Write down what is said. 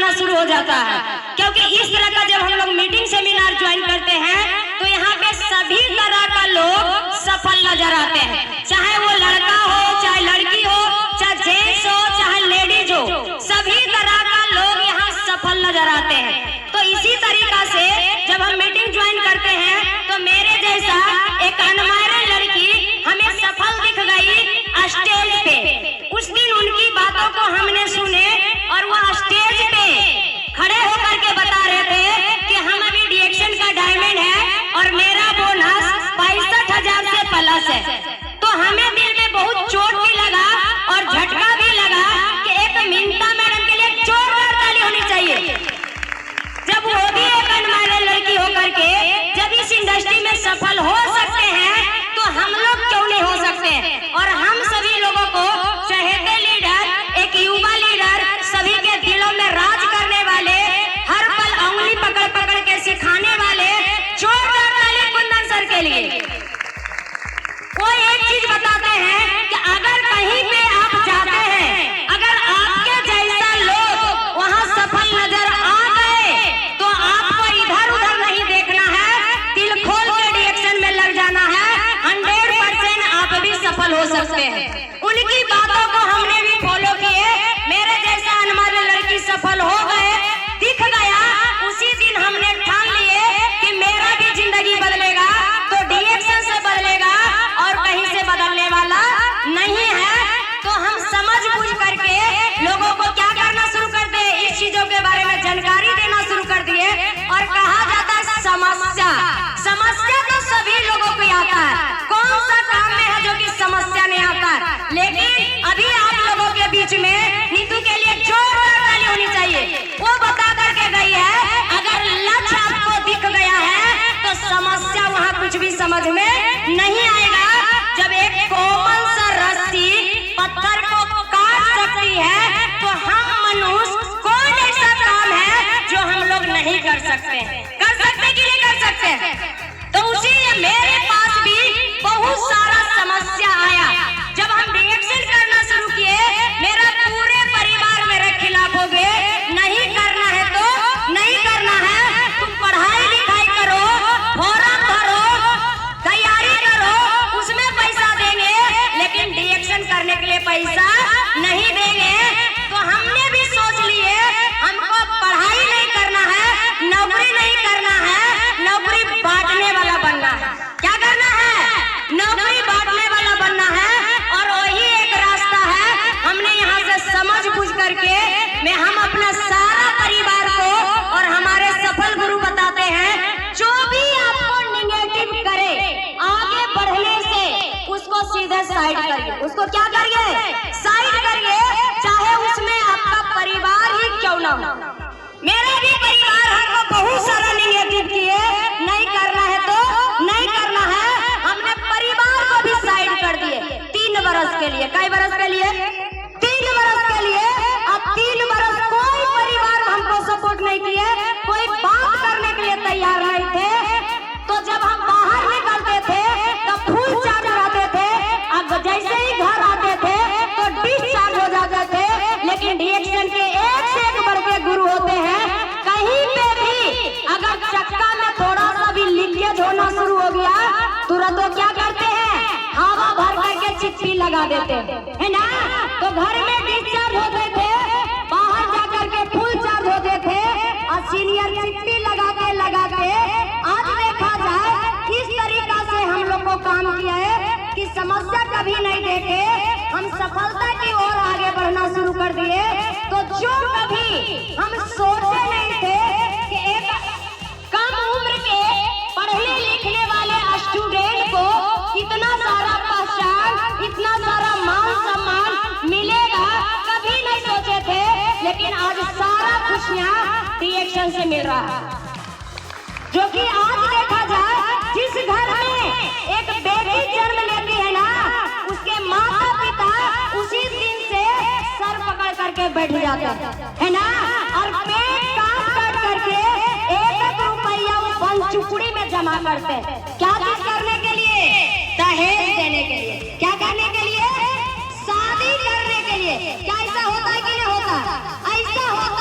बनना शुरू हो जाता है। क्योंकि इस तरह का जब हम लोग मीटिंग सेमिनार ज्वाइन करते हैं तो यहाँ पे सभी तरह का लोग सफल नजर आते हैं, चाहे वो लड़का हो, चाहे लड़की हो, चाहे जेंट्स हो, चाहे लेडीज हो, सभी तरह का लोग यहाँ सफल नजर आते हैं। तो इसी तरीका से जब हम मीटिंग ज्वाइन करते हैं तो मेरे जैसा एक अनमैरिड लड़की हमें सफल दिख गई स्टेज पे। उस दिन उनकी बातों को हमने सुने और वो स्टेज पे खड़े होकर के बता रहे थे कि हम अभी डीएक्शन का डायमंड है और मेरा बोनस 65,000 से प्लस है। तो हमें दिल में बहुत चोट भी लगा और झटका भी लगा कि एक मिंता मैडम के लिए जोरदार ताली होनी चाहिए, जब वो भी एक अनमैरिड लड़की होकर के जब इस इंडस्ट्री में सफल हो सकते हैं तो हम लोग क्यों नहीं हो सकते। और हम सभी लोगों को चहेते लीडर, एक युवा लीडर, सभी के दिलों में राज करने वाले, हर पल उंगली पकड़ पकड़ के सिखाने वाले, जोरदार ताली कुंदन सर के लिए। वो एक चीज बताते हैं कि अगर कहीं पे आप जाते हैं, अगर आपके जैसा लोग वहाँ सफल नजर आ गए तो आपको इधर उधर नहीं देखना है, दिल खोल के डीएक्शन में लग जाना है। 100% आप भी सफल हो सकते हैं। उनकी बातों को हमने भी फॉलो किए, मेरे जैसा अनमैरिड लड़की सफल हो गए, दिख गया। उसी दिन हमने ठान लिए कि मेरा भी जिंदगी बदलेगा तो डीएक्शन से बदलेगा और कहीं से बदलने वाला नहीं है। तो हम समझ बूझ करके लोगों को क्या करना शुरू कर दिए, इस चीजों के बारे में जानकारी देना शुरू कर दिए। और कहा जाता है समस्या, समस्या तो सभी लोगों को आता है, कौन सा काम में है जो कि समस्या नहीं आता है। लेकिन अभी आप लोगों के बीच में नीतू के लिए जोरदार ताली होनी चाहिए। वो बता करके गई है अगर लक्ष्य आपको दिख गया है तो समस्या वहाँ कुछ भी समझ में नहीं आएगा। जब एक कोमल सा रस्सी पत्थर को काट सकती है तो हम मनुष्य कौन ऐसा काम है जो हम लोग नहीं कर सकते, कर सकते कि नहीं कर सकते। तो उसी मेरे पास भी बहुत सारा समस्या आया। जब हम डीएक्शन करना शुरू किए मेरा पूरे परिवार मेरे खिलाफ हो गए, नहीं करना है तो नहीं करना है, तुम पढ़ाई लिखाई करो, फॉर्म भरो, तैयारी करो, उसमें पैसा देंगे, लेकिन डीएक्शन करने के लिए पैसा नहीं देंगे। तो हमने भी सोच लिए हमको पढ़ाई नहीं करना है, नौकरी नहीं करना है, नौकरी बांटने वाला बनना है। क्या करना है? नौकरी बांटने वाला बनना है। और वही एक रास्ता है, हमने यहाँ से समझ बूझ करके हम अपना सारा परिवार को और हमारे सफल गुरु बताते हैं, जो भी आपको निगेटिव करे आगे बढ़ने से उसको सीधे साइड करिए। उसको क्या करिए? साइड करिए, चाहे उसमें आपका परिवार ही क्यों ना हो। मेरा भी परिवार हमको बहुत सारा निगेटिव किए, नहीं करना है तो नहीं करना है, हमने परिवार को भी साइड कर दिए 3 बरस के लिए। कई बरस के लिए? 3 बरस के लिए। अब 3 बरस कोई परिवार हमको सपोर्ट नहीं किए, कोई बात करने के लिए तैयार नहीं थे। तो जब हम बाहर निकलते थे तो फुल चार्ज रहते थे, अब जैसे ही घर आते थे तो डिस्चार्ज हो जाते थे। लेकिन डीएक्शन के एक से एक बढ़ के गुरु होते हैं, कहीं पे भी अगर चक्का में थोड़ा सा भी लीकेज होना शुरू हो गया तुरंत वो क्या करते हैं? हवा भर करके चिट्ठी लगा देते है ना। तो घर में डिस्चार्ज होते थे, बाहर जाकर के फुल चार्ज होते थे और सीनियर चिट्ठी लगा के आज देखा जाए किस तरीका से हम लोग को काम किया है कि समस्या कभी नहीं देखे, हम सफलता की ओर आगे बढ़ना शुरू कर दिए। तो जो कभी हम सोचे नहीं थे कि एक कम उम्र के पढ़ने लिखने वाले स्टूडेंट को इतना सारा पहचान, इतना सारा मान सम्मान मिलेगा, कभी नहीं सोचे थे। लेकिन आज सारा खुशियाँ डीएक्शन से मिल रहा है। जो कि आज देखा जाए जिस घर में एक बेटी जन्म लेती है ना, उसके माता पिता उसी दिन से सर पकड़ करके बैठ जाते है ना, और पेट काट काट करके 1 रुपया वो चुपड़ी में जमा करते हैं। क्या चीज करने के लिए? दहेज देने के लिए। क्या करने के लिए? शादी करने के लिए। क्या ऐसा होता है कि नहीं होता? ऐसा होता